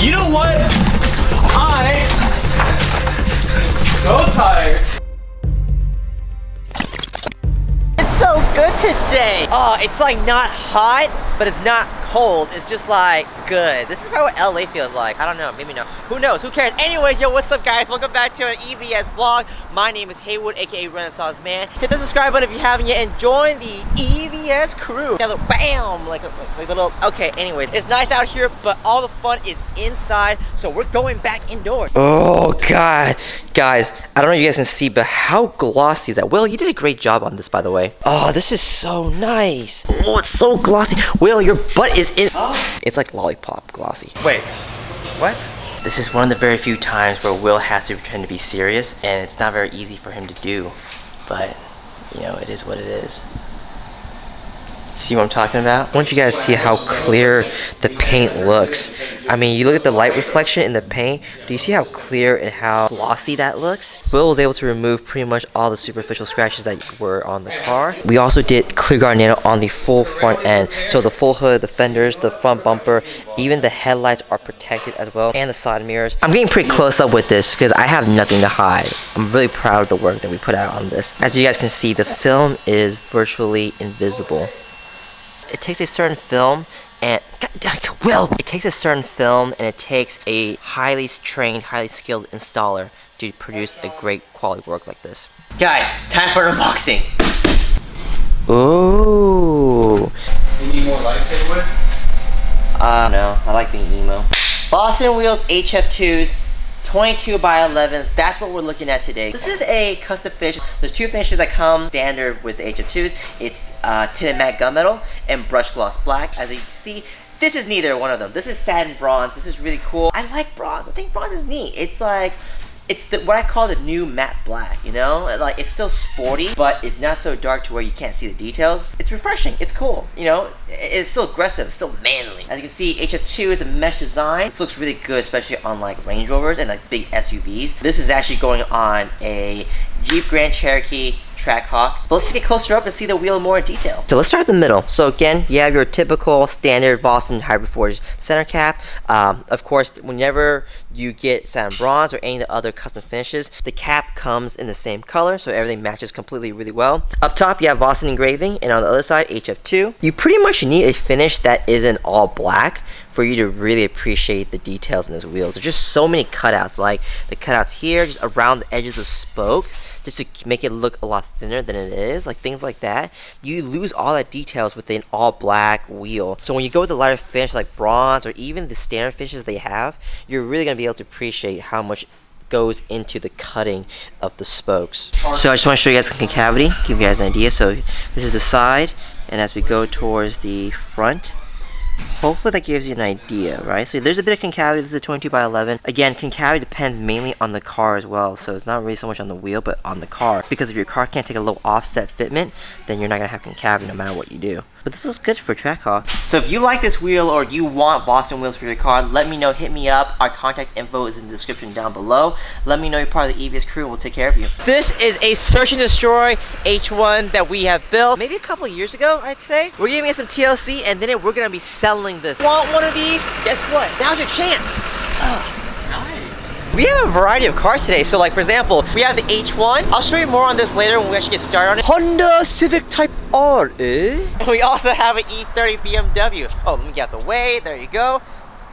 You know what? I'm so tired. It's so good today. Oh, it's like not hot, but it's not cold. It's just like good. This is probably what LA feels like. I don't know, maybe no. Who knows? Who cares? Anyways, yo, what's up guys? Welcome back to an EVS vlog. My name is Haywood, aka Renaissance Man. Hit the subscribe button if you haven't yet and join the EVS crew. That little bam, like a little, okay, anyways. It's nice out here, but all the fun is inside, so we're going back indoors. Oh God. Guys, I don't know if you guys can see, but how glossy is that? Will, you did a great job on this, by the way. Oh, this is so nice. Oh, it's so glossy. Will, your butt is in. Oh. It's like lollipop glossy. Wait, what? This is one of the very few times where Will has to pretend to be serious, and it's not very easy for him to do. But, you know, it is what it is. See what I'm talking about? I want you guys to see how clear the paint looks. I mean, you look at the light reflection in the paint. Do you see how clear and how glossy that looks? Will was able to remove pretty much all the superficial scratches that were on the car. We also did clear guard nano on the full front end. So the full hood, the fenders, the front bumper, even the headlights are protected as well, and the side mirrors. I'm getting pretty close up with this because I have nothing to hide. I'm really proud of the work that we put out on this. As you guys can see, the film is virtually invisible. It takes a certain film and it takes a certain film and it takes a highly trained, highly skilled installer to produce a great quality work like this. Guys, time for unboxing. Ooh. You need more lights, Haywood? No, I like being emo. Vossen wheels HF2s. 22 by 11s, that's what we're looking at today. This is a custom finish. There's two finishes that come standard with the HF2s. It's tinted matte gunmetal and brushed gloss black. As you can see, this is neither one of them. This is satin bronze. This is really cool. I like bronze. I think bronze is neat. It's like, it's what I call the new matte black, you know? Like, it's still sporty, but it's not so dark to where you can't see the details. It's refreshing, it's cool, you know? It's still aggressive, it's still manly. As you can see, HF2 is a mesh design. This looks really good, especially on like Range Rovers and like big SUVs. This is actually going on a Jeep Grand Cherokee Trackhawk. But let's get closer up and see the wheel more in detail. So let's start in the middle. So again, you have your typical standard Vossen Hybrid Forged center cap. Of course, whenever you get satin bronze or any of the other custom finishes, the cap comes in the same color, so everything matches completely really well. Up top, you have Vossen engraving, and on the other side, HF2. You pretty much need a finish that isn't all black for you to really appreciate the details in those wheels. There's just so many cutouts, like the cutouts here, just around the edges of the spoke, just to make it look a lot thinner than it is, like things like that. You lose all that details with an all black wheel. So when you go with the lighter finish like bronze or even the standard finishes they have, you're really gonna be able to appreciate how much goes into the cutting of the spokes. So I just want to show you guys the concavity, give you guys an idea. So this is the side, and as we go towards the front, hopefully that gives you an idea, right? So there's a bit of concavity. This is a 22 by 11. Again, concavity depends mainly on the car as well. So it's not really so much on the wheel, but on the car. Because if your car can't take a low offset fitment, then you're not gonna have concavity no matter what you do. But this looks good for a Trackhawk. So if you like this wheel or you want Vossen wheels for your car, let me know, hit me up. Our contact info is in the description down below. Let me know you're part of the EVS crew and we'll take care of you. This is a search and destroy H1 that we have built maybe a couple of years ago, I'd say. We're giving it some TLC and then we're gonna be selling this. Want one of these? Guess what? Now's your chance. We have a variety of cars today. So like for example, we have the H1. I'll show you more on this later when we actually get started on it. Honda Civic Type R, And we also have an E30 BMW. Oh, let me get out the way. There you go.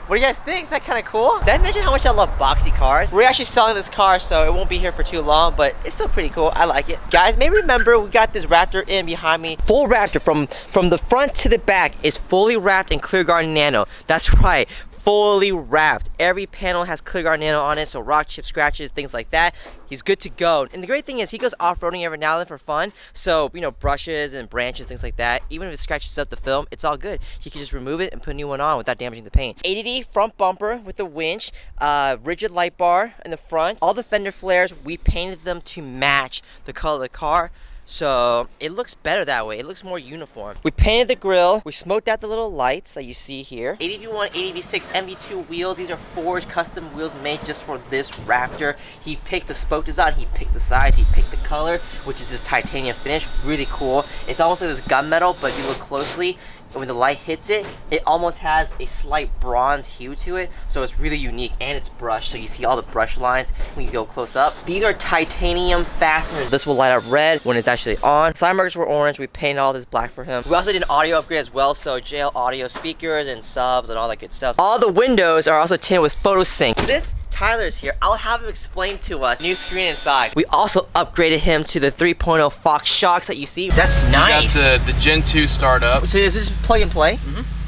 What do you guys think? Is that kind of cool? Did I mention how much I love boxy cars? We're actually selling this car, so it won't be here for too long, but it's still pretty cool. I like it. Guys, may remember we got this Raptor in behind me. Full Raptor from the front to the back is fully wrapped in clear guard nano. That's right. Fully wrapped. Every panel has clear guard nano on it, so rock chip scratches, things like that. He's good to go. And the great thing is he goes off-roading every now and then for fun. So, you know, brushes and branches, things like that. Even if it scratches up the film, it's all good. He can just remove it and put a new one on without damaging the paint. 80D front bumper with the winch, rigid light bar in the front. All the fender flares, we painted them to match the color of the car. So it looks better that way. It looks more uniform. We painted the grille. We smoked out the little lights that you see here. ADV1, ADV6, MV2 wheels. These are forged custom wheels made just for this Raptor. He picked the spoke design. He picked the size. He picked the color, which is this titanium finish. Really cool. It's almost like this gunmetal, but if you look closely, and when the light hits it, it almost has a slight bronze hue to it, so it's really unique, and it's brushed, so you see all the brush lines when you go close up. These are titanium fasteners. This will light up red when it's actually on. Side markers were orange. We painted all this black for him. We also did an audio upgrade as well, so JL audio speakers and subs and all that good stuff. All the windows are also tinted with photo sync. Since Tyler's here, I'll have him explain to us. New screen inside. We also upgraded him to the 3.0 Fox shocks that you see. That's nice. You got the Gen 2 startup. So is this plug and play?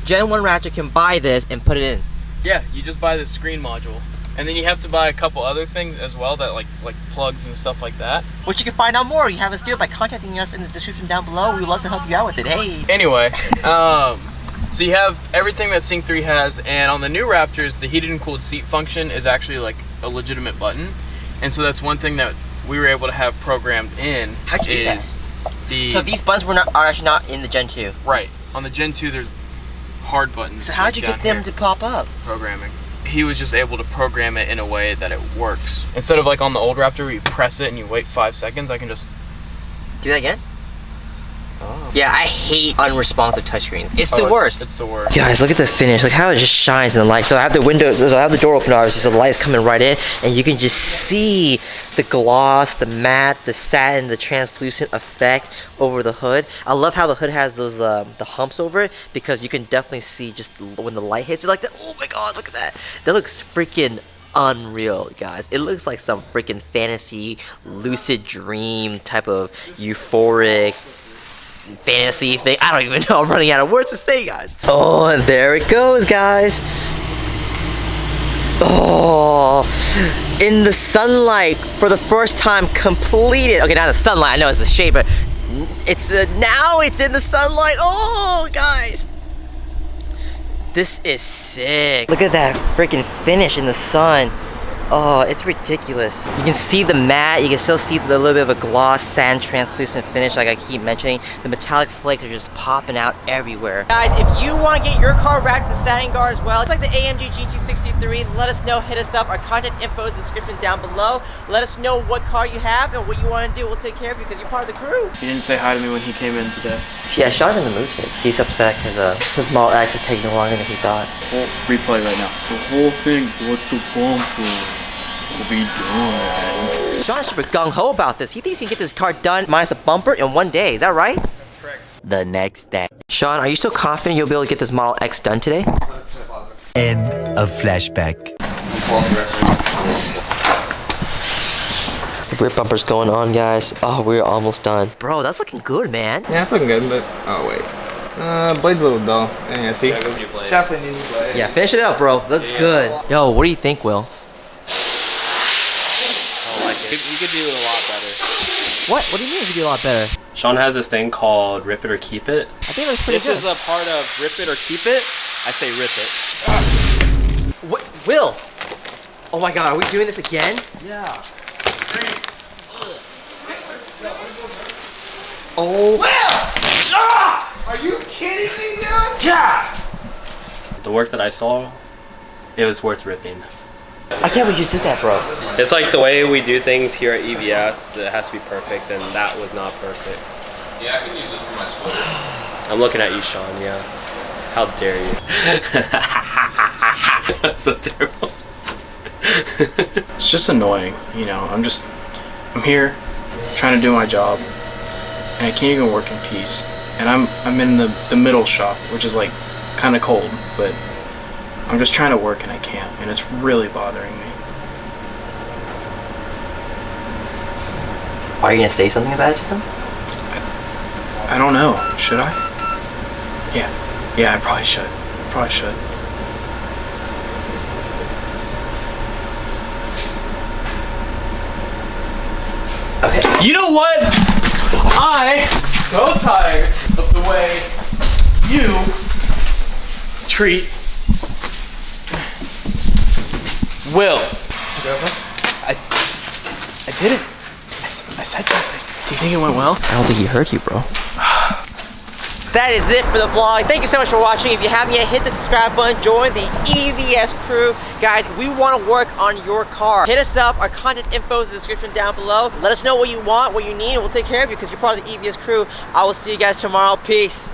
Gen 1 Raptor can buy this and put it in. Yeah, you just buy the screen module. And then you have to buy a couple other things as well, that like plugs and stuff like that. Which you can find out more. You have us do it by contacting us in the description down below. We'd love to help you out with it. Hey. Anyway, so you have everything that Sync 3 has, and on the new Raptors, the heated and cooled seat function is actually like a legitimate button. And so that's one thing that we were able to have programmed in. How'd you do that? So these buttons are actually not in the Gen 2? Right. On the Gen 2, there's hard buttons. So how'd you get them to pop up? Programming. He was just able to program it in a way that it works. Instead of like on the old Raptor where you press it and you wait 5 seconds, I can just... Do that again? Oh. Yeah, I hate unresponsive touchscreens. It's the worst. It's the worst. Guys, look at the finish. Look how it just shines in the light. So I have the window, so I have the door open obviously, so the light's coming right in, and you can just see the gloss, the matte, the satin, the translucent effect over the hood. I love how the hood has those the humps over it, because you can definitely see just when the light hits it like that. Oh my god, look at that. That looks freaking unreal, guys. It looks like some freaking fantasy, lucid dream type of euphoric fantasy thing. I don't even know. I'm running out of words to say, guys. Oh, and there it goes, guys. Oh, in the sunlight for the first time, completed. Okay, not the sunlight. I know it's the shade, but it's now it's in the sunlight. Oh, guys, this is sick. Look at that freaking finish in the sun. Oh, it's ridiculous. You can see the matte, you can still see the little bit of a gloss, sand, translucent finish like I keep mentioning. The metallic flakes are just popping out everywhere. Guys, if you want to get your car wrapped in satin guard as well, it's like the AMG GT63, let us know, hit us up. Our contact info is in the description down below. Let us know what car you have and what you want to do. We'll take care of you because you're part of the crew. He didn't say hi to me when he came in today. Yeah, Sean's in the mood today. He's upset because his Model X is taking longer than he thought. Replay right now. The whole thing, what the bumper will be done. Sean is super gung-ho about this. He thinks he can get this car done minus a bumper in 1 day. Is that right? That's correct. The next day. Sean, are you so confident you'll be able to get this Model X done today? End of flashback. The rear bumper's going on, guys. Oh, we're almost done. Bro, that's looking good, man. Yeah, it's looking good, but oh wait. Blade's a little dull. Yeah, see? Definitely needs a blade. Yeah, finish it up, bro. Looks good. Yo, what do you think, Will? You could do it a lot better. What? What do you mean you could do a lot better? Sean has this thing called Rip It or Keep It. I think it looks pretty This good. is a part of Rip It or Keep It. I say rip it. What? Will? Oh my god, are we doing this again? Yeah. Oh. Will! Ah! Are you kidding me, dude? Yeah! The work that I saw, it was worth ripping. I can't believe you just did that, bro. It's like the way we do things here at EVS, it has to be perfect, and that was not perfect. Yeah, I could use this for my splitter. I'm looking at you, Sean, yeah. How dare you. That's so terrible. It's just annoying, you know. I'm here trying to do my job, and I can't even work in peace. And I'm in the middle shop, which is like kind of cold, but I'm just trying to work and I can't, and it's really bothering me. Are you gonna say something about it to them? I don't know. Should I? Yeah, I probably should. Probably should. Okay. You know what? I'm so tired of the way you treat Will. I did it. I said something. Do you think it went well? I don't think he heard you, bro. That is it for the vlog. Thank you so much for watching. If you haven't yet, hit the subscribe button. Join the EVS crew. Guys, we want to work on your car. Hit us up. Our contact info is in the description down below. Let us know what you want, what you need, and we'll take care of you because you're part of the EVS crew. I will see you guys tomorrow. Peace.